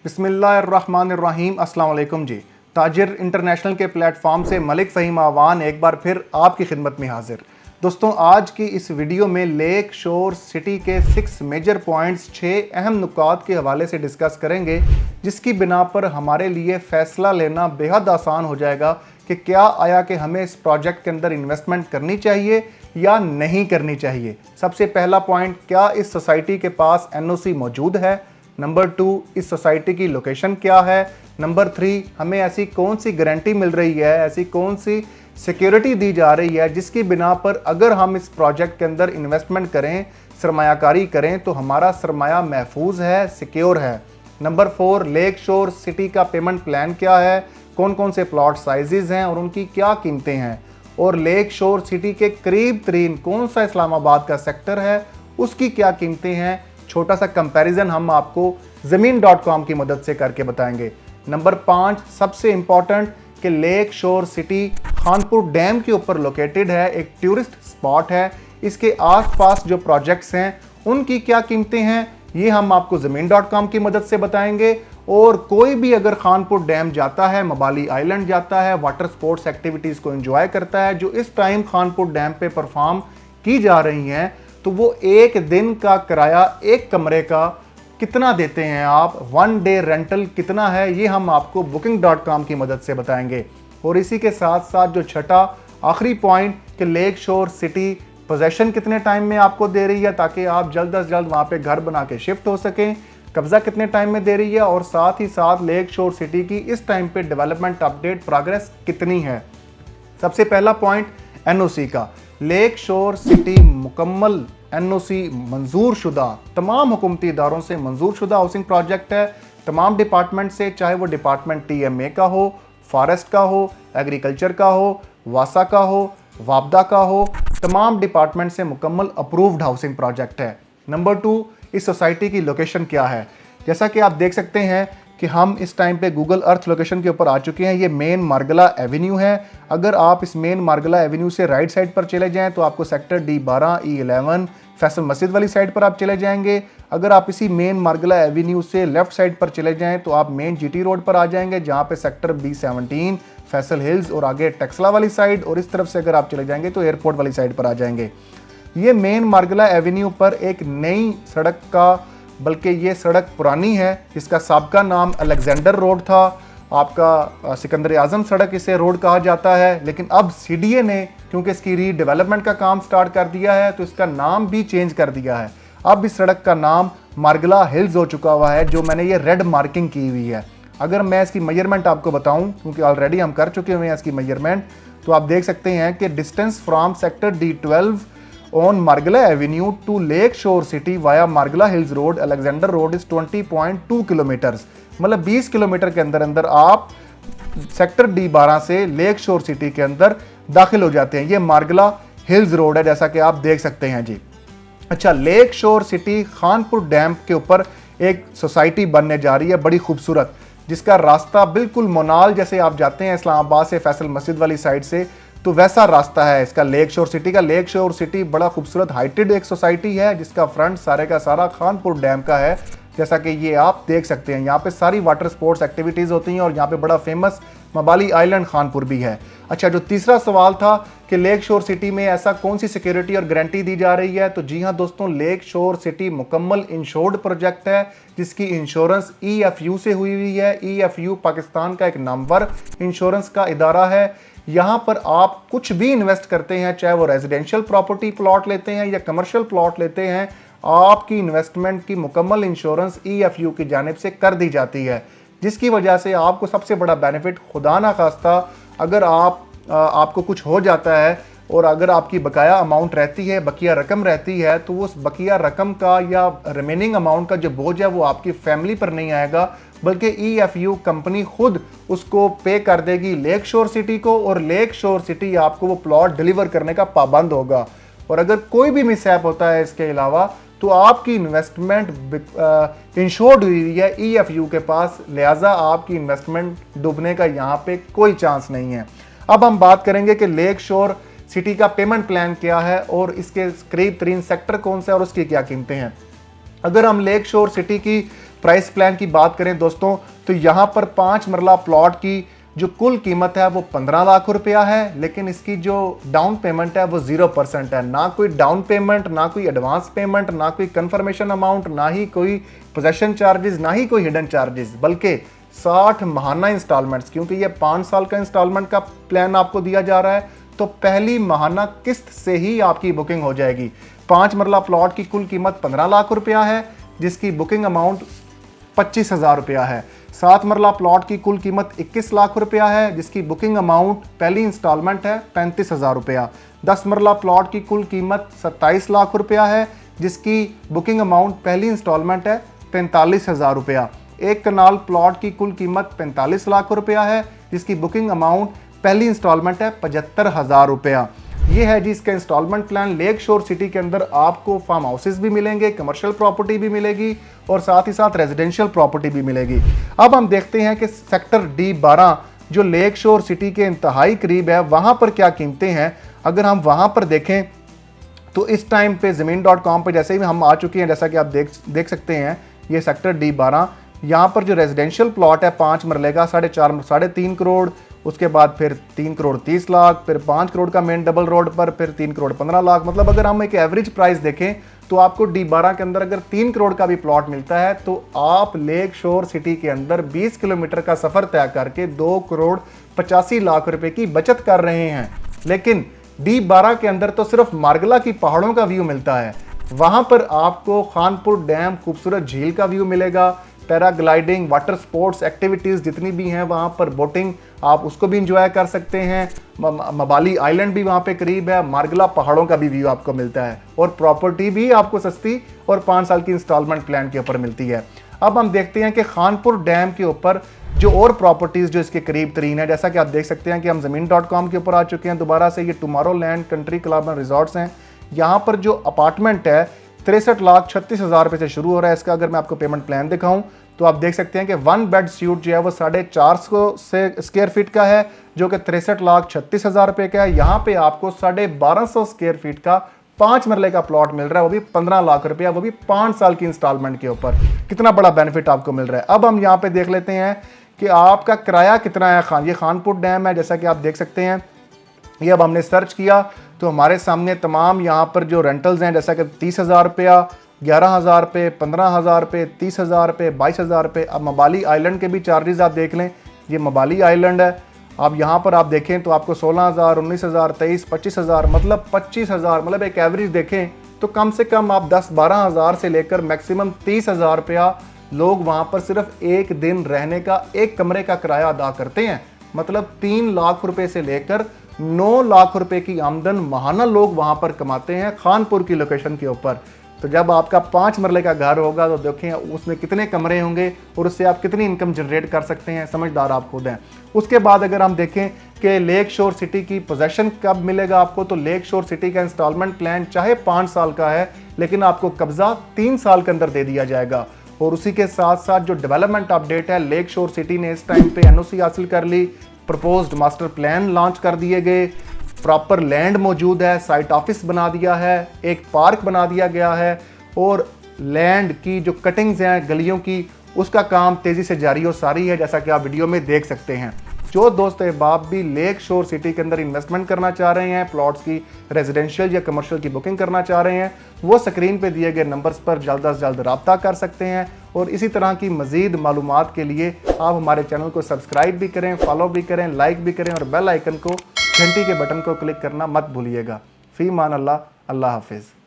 बिस्मिल्लाहिर्रहमानिर्रहीम। अस्सलाम वालेकुम जी। ताजिर इंटरनेशनल के प्लेटफॉर्म से मलिक फ़हीम आवान एक बार फिर आपकी खिदमत में हाजिर। दोस्तों, आज की इस वीडियो में लेक शोर सिटी के 6 मेजर पॉइंट्स 6 अहम नुकात के हवाले से डिस्कस करेंगे, जिसकी बिना पर हमारे लिए फ़ैसला लेना बेहद आसान हो जाएगा कि क्या आया कि हमें इस प्रोजेक्ट के अंदर इन्वेस्टमेंट करनी चाहिए या नहीं करनी चाहिए। सबसे पहला पॉइंट, क्या इस सोसाइटी के पास NOC मौजूद है। नंबर 2, इस सोसाइटी की लोकेशन क्या है। नंबर 3, हमें ऐसी कौन सी गारंटी मिल रही है, ऐसी कौन सी सिक्योरिटी दी जा रही है जिसकी बिना पर अगर हम इस प्रोजेक्ट के अंदर इन्वेस्टमेंट करें, सरमायाकारी करें, तो हमारा सरमाया महफूज है, सिक्योर है। नंबर 4, लेक शोर सिटी का पेमेंट प्लान क्या है, कौन कौन से प्लॉट साइजेस हैं और उनकी क्या कीमतें हैं, और लेक शोर सिटी के करीब तरीन कौन सा इस्लामाबाद का सेक्टर है, उसकी क्या कीमतें हैं। छोटा सा कंपैरिजन हम आपको ज़मीन.com की मदद से करके बताएंगे। नंबर 5, सबसे इंपॉर्टेंट, कि lake shore city Khanpur dam के ऊपर लोकेटेड है, एक टूरिस्ट स्पॉट है। इसके आसपास जो प्रोजेक्ट्स हैं उनकी क्या कीमतें हैं, ये हम आपको ज़मीन.com की मदद से बताएंगे। और कोई भी अगर खानपुर डैम जाता है, मबाली आइलैंड जाता है, वाटर स्पोर्ट्स एक्टिविटीज़ को एंजॉय करता है जो इस टाइम खानपुर डैम पे परफॉर्म की जा रही हैं, तो वो एक दिन का किराया एक कमरे का कितना देते हैं आप, 1 डे रेंटल कितना है, ये हम आपको booking.com की मदद से बताएंगे। और इसी के साथ साथ जो छठा आखिरी पॉइंट, कि लेक शोर सिटी पोजेशन कितने टाइम में आपको दे रही है ताकि आप जल्द अज जल्द वहाँ पे घर बना के शिफ्ट हो सकें, कब्जा कितने टाइम में दे रही है, और साथ ही साथ लेक शोर सिटी की इस टाइम पे डेवलपमेंट अपडेट प्रोग्रेस कितनी है। सबसे पहला पॉइंट NOC का, लेक शोर सिटी मुकम्मल NOC मंजूर शुदा, तमाम हुकूमती इदारों से मंजूर शुदा हाउसिंग प्रोजेक्ट है। तमाम डिपार्टमेंट से, चाहे वो डिपार्टमेंट TMA का हो, फॉरेस्ट का हो, एग्रीकल्चर का हो, वासा का हो, वापदा का हो, तमाम डिपार्टमेंट से मुकम्मल अप्रूव्ड हाउसिंग प्रोजेक्ट है। नंबर 2, इस सोसाइटी की लोकेशन क्या है। जैसा कि आप देख सकते हैं कि हम इस टाइम पे गूगल अर्थ लोकेशन के ऊपर आ चुके हैं। ये मेन मार्गला एवेन्यू है। अगर आप इस मेन मार्गला एवेन्यू से राइट साइड पर चले जाएं तो आपको सेक्टर D12 E11 फैसल मस्जिद वाली साइड पर आप चले जाएंगे। अगर आप इसी मेन मार्गला एवेन्यू से लेफ्ट साइड पर चले जाएं तो आप मेन GT रोड पर आ जाएंगे, जहां पे सेक्टर B17 फैसल हिल्स और आगे टेक्सला वाली साइड, और इस तरफ से अगर आप चले जाएंगे तो एयरपोर्ट वाली साइड पर आ जाएंगे। ये मेन मार्गला एवेन्यू पर एक नई सड़क का, बल्कि ये सड़क पुरानी है, इसका साबका नाम अलेक्जेंडर रोड था, आपका सिकंदर आजम सड़क इसे रोड कहा जाता है, लेकिन अब CDA ने क्योंकि इसकी रीडेवलपमेंट का काम स्टार्ट कर दिया है तो इसका नाम भी चेंज कर दिया है। अब इस सड़क का नाम मार्गला हिल्स हो चुका हुआ है, जो मैंने ये रेड मार्किंग की हुई है। अगर मैं इसकी मेजरमेंट आपको बताऊं, क्योंकि ऑलरेडी हम कर चुके हुए हैं इसकी मेजरमेंट, तो आप देख सकते हैं कि distance from sector D12 on Margalla avenue to lake shore city via Margalla hills road Alexander road is 20.2 kilometres, मतलब 20 किलोमीटर के अंदर अंदर आप सेक्टर D12 से लेक शोर सिटी के अंदर दाखिल हो जाते हैं। ये मार्गला हिल्स रोड है, जैसा कि आप देख सकते हैं जी। अच्छा, lake shore city Khanpur dam के ऊपर एक सोसाइटी बनने जा रही है, बड़ी खूबसूरत, जिसका रास्ता बिल्कुल मोनाल, जैसे आप जाते हैं इस्लामाबाद से फैसल मस्जिद वाली साइड से, तो वैसा रास्ता है इसका लेक शोर सिटी का। लेक शोर सिटी बड़ा खूबसूरत हाइटेड एक सोसाइटी है, जिसका फ्रंट सारे का सारा खानपुर डैम का है, जैसा कि ये आप देख सकते हैं। यहाँ पे सारी वाटर स्पोर्ट्स एक्टिविटीज़ होती हैं और यहाँ पे बड़ा फेमस मबाली आइलैंड खानपुर भी है। अच्छा, जो तीसरा सवाल था कि लेक शोर सिटी में ऐसा कौन सी सिक्योरिटी और गारंटी दी जा रही है, तो जी हाँ दोस्तों, लेक शोर सिटी मुकम्मल इंश्योर्ड प्रोजेक्ट है, जिसकी इंश्योरेंस EFU से हुई हुई है। EFU पाकिस्तान का एक नामवर इंश्योरेंस का इदारा है। यहाँ पर आप कुछ भी इन्वेस्ट करते हैं, चाहे वो रेजिडेंशियल प्रॉपर्टी प्लॉट लेते हैं या कमर्शियल प्लॉट लेते हैं, आपकी इन्वेस्टमेंट की मुकम्मल इंश्योरेंस EFU की जानिब से कर दी जाती है, जिसकी वजह से आपको सबसे बड़ा बेनिफिट, खुदा ना खास्ता अगर आपको कुछ हो जाता है और अगर आपकी बकाया अमाउंट रहती है, बकिया रकम रहती है, तो उस बकिया रकम का या रिमेनिंग अमाउंट का जो बोझ है वो आपकी फैमिली पर नहीं आएगा, बल्कि EFU कंपनी खुद उसको पे कर देगी लेक शोर सिटी को, और लेक शोर सिटी आपको वो प्लॉट डिलीवर करने का पाबंद होगा। और अगर कोई भी मिसहैप होता है इसके अलावा, तो आपकी इन्वेस्टमेंट इंश्योर्ड हुई है EFU के पास, लिहाजा आपकी इन्वेस्टमेंट डूबने का यहाँ पे कोई चांस नहीं है। अब हम बात करेंगे कि लेक शोर सिटी का पेमेंट प्लान क्या है और इसके करीब तरीन सेक्टर कौन सा है और उसकी क्या कीमतें हैं। अगर हम लेक शोर सिटी की प्राइस प्लान की बात करें दोस्तों, तो यहाँ पर 5 मरला प्लॉट की जो कुल कीमत है वो 15 लाख रुपया है, लेकिन इसकी जो डाउन पेमेंट है वो 0% है। ना कोई डाउन पेमेंट, ना कोई एडवांस पेमेंट, ना कोई कंफर्मेशन अमाउंट, ना ही कोई पोजेशन चार्जेस, ना ही कोई हिडन चार्जेस, बल्कि 60 माहाना इंस्टॉलमेंट्स। क्योंकि ये 5 साल का इंस्टॉलमेंट का प्लान आपको दिया जा रहा है, तो पहली माहाना किस्त से ही आपकी बुकिंग हो जाएगी। 5 मरला प्लॉट की कुल कीमत 15 लाख रुपया है, जिसकी बुकिंग अमाउंट 25,000 रुपया है। 7 मरला प्लॉट की कुल कीमत 21 लाख रुपया है, जिसकी बुकिंग अमाउंट पहली इंस्टॉलमेंट है 35,000 रुपया। 10 मरला प्लॉट की कुल कीमत 27 लाख रुपया है, जिसकी बुकिंग अमाउंट पहली इंस्टॉलमेंट है 45,000 रुपया। 1 कनाल प्लॉट की कुल कीमत 45 लाख रुपया है, जिसकी बुकिंग अमाउंट पहली इंस्टॉलमेंट है 75,000 रुपया। ये है जी इसका instalment plan. Lake shore city के अंदर आपको फार्म हाउसेस भी मिलेंगे, कमर्शियल प्रॉपर्टी भी मिलेगी और साथ ही साथ रेजिडेंशियल प्रॉपर्टी भी मिलेगी। अब हम देखते हैं कि सेक्टर D12 जो लेक शोर सिटी के इंतहाई करीब है, वहाँ पर क्या कीमतें हैं। अगर हम वहाँ पर देखें तो इस टाइम पे ज़मीन.com पे जैसे ही हम आ चुके हैं, जैसा कि आप देख सकते हैं, ये सेक्टर D12। यहाँ पर जो रेजिडेंशियल प्लॉट है 5 मरले का 4.5 साढ़े 3 करोड़, उसके बाद फिर 3 करोड़ 30 लाख, फिर 5 करोड़ का मेन डबल रोड पर, फिर 3 करोड़ 15 लाख। मतलब अगर हम एक एवरेज प्राइस देखें तो आपको D12 के अंदर अगर 3 करोड़ का भी प्लॉट मिलता है तो आप लेक शोर सिटी के अंदर 20 किलोमीटर का सफ़र तय करके 2 करोड़ 85 लाख रुपए की बचत कर रहे हैं। लेकिन D12 के अंदर तो सिर्फ मार्गला की पहाड़ों का व्यू मिलता है। वहाँ पर आपको खानपुर डैम, खूबसूरत झील का व्यू मिलेगा, पैराग्लाइडिंग, वाटर स्पोर्ट्स एक्टिविटीज़ जितनी भी हैं वहाँ पर, बोटिंग आप उसको भी इंजॉय कर सकते हैं। मबाली आइलैंड भी वहाँ पे करीब है, मार्गला पहाड़ों का भी व्यू आपको मिलता है और प्रॉपर्टी भी आपको सस्ती और 5 साल की इंस्टॉलमेंट प्लान के ऊपर मिलती है। अब हम देखते हैं कि खानपुर डैम के ऊपर जो और प्रॉपर्टीज़ जो इसके करीब तरीन है, जैसा कि आप देख सकते हैं कि हम ज़मीन.com के ऊपर आ चुके हैं दोबारा से। ये Tomorrowland country club and resorts हैं। यहाँ पर जो अपार्टमेंट है 63,36,000 रुपये से शुरू हो रहा है। इसका अगर मैं आपको पेमेंट प्लान दिखाऊं तो आप देख सकते हैं कि 1 बेड स्यूट जो है वो 450 से स्क्वायर फीट का है, जो कि 63,36,000 रुपये का है। यहाँ पे आपको 1250 स्क्वायर फीट का 5 मरले का प्लॉट मिल रहा है, वो भी 15 लाख रुपया, वो भी 5 साल की इंस्टॉलमेंट के ऊपर। कितना बड़ा बेनिफिट आपको मिल रहा है। अब हम यहाँ पे देख लेते हैं कि आपका किराया कितना है। ये खानपुर डैम है, जैसा कि आप देख सकते हैं। ये अब हमने सर्च किया तो हमारे सामने तमाम यहाँ पर जो रेंटल्स हैं, जैसा कि 30,000 रुपया, 11,000 रुपये, 15,000 रुपये, 30,000 रुपये, 22,000 रुपये। अब मबाली आइलैंड के भी चार्जेस आप देख लें। ये मबाली आइलैंड है। अब यहाँ पर आप देखें तो आपको 16,000, 19,000, 23, 25,000, मतलब 25,000, मतलब एक एवरेज देखें तो कम से कम आप 10-12,000 से लेकर मैक्सिमम 30,000 रुपया लोग वहाँ पर सिर्फ एक दिन रहने का, एक कमरे का किराया अदा करते हैं। मतलब 3 लाख रुपए से लेकर 9 लाख रुपए की आमदन माहाना लोग वहाँ पर कमाते हैं खानपुर की लोकेशन के ऊपर। तो जब आपका 5 मरले का घर होगा तो देखें उसमें कितने कमरे होंगे और उससे आप कितनी इनकम जनरेट कर सकते हैं, समझदार आप खुद हैं। उसके बाद अगर हम देखें कि लेक शोर सिटी की पोजेसन कब मिलेगा आपको, तो लेक शोर सिटी का इंस्टॉलमेंट प्लान चाहे 5 साल का है, लेकिन आपको कब्जा 3 साल के अंदर दे दिया जाएगा। और उसी के साथ साथ जो डेवलपमेंट अपडेट है, लेक शोर सिटी ने इस टाइम पे NOC हासिल कर ली, प्रपोज्ड मास्टर प्लान लॉन्च कर दिए गए, प्रॉपर लैंड मौजूद है, साइट ऑफिस बना दिया है, एक पार्क बना दिया गया है और लैंड की जो कटिंग्स हैं गलियों की, उसका काम तेज़ी से जारी और सारी है, जैसा कि आप वीडियो में देख सकते हैं। जो दोस्त अहबाब भी लेक शोर सिटी के अंदर इन्वेस्टमेंट करना चाह रहे हैं, प्लॉट्स की रेजिडेंशियल या कमर्शियल की बुकिंग करना चाह रहे हैं, वो स्क्रीन पे दिए गए नंबर्स पर जल्द से जल्द रब्ता कर सकते हैं। और इसी तरह की मज़ीद मालूमात के लिए आप हमारे चैनल को सब्सक्राइब भी करें, फॉलो भी करें, लाइक भी करें और बेल आइकन को, घंटी के बटन को क्लिक करना मत भूलिएगा। फ़ी मान अल्लाह, अल्लाह हाफिज़।